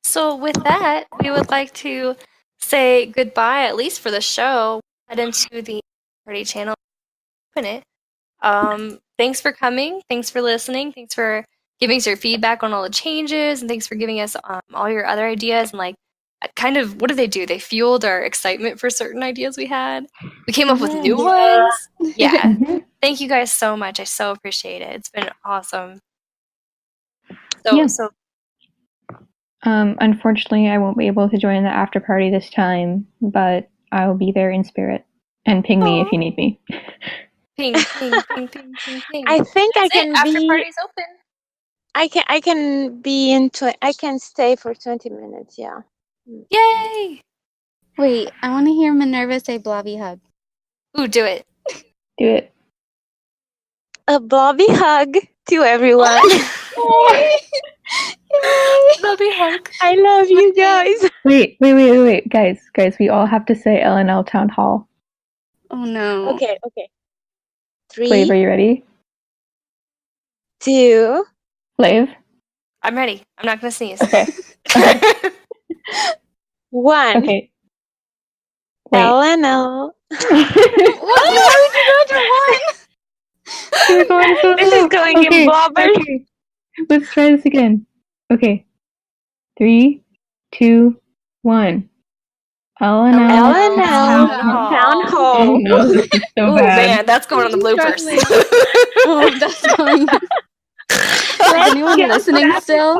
So with that, we would like to say goodbye, at least for the show. Head into the party channel. Open it. Thanks for coming. Thanks for listening. Thanks for giving us your feedback on all the changes, and thanks for giving us all your other ideas. And like, kind of, what did they do? They fueled our excitement for certain ideas we had. We came up with new ones. Yeah. Thank you guys so much. I so appreciate it. It's been awesome. Yeah. So Unfortunately, I won't be able to join the after party this time, but I will be there in spirit. And ping me if you need me. ping, ping, ping, ping, ping, ping. I think That's I can it. After be. party's open. I can be into. I can stay for 20 minutes. Yeah. Yay! Wait, I want to hear Minerva say blobby hug. Ooh, do it. Do it. A blobby hug to everyone. Blobby hug. I love you guys. Wait. Guys, we all have to say LNL Town Hall. Oh no. Okay. 3, Flav, are you ready? 2, Flav? I'm ready. I'm not gonna sneeze. Okay. 1. Okay. Wait. LNL. What? Why would you go to one? You're going so This slow. is going in blobbers. Okay. Let's try this again. Okay. 3, 2, 1. LNL Town Oh Hall. no, this is so Ooh, bad. man, that's going on the bloopers. Oh, that's going. Is anyone listening still?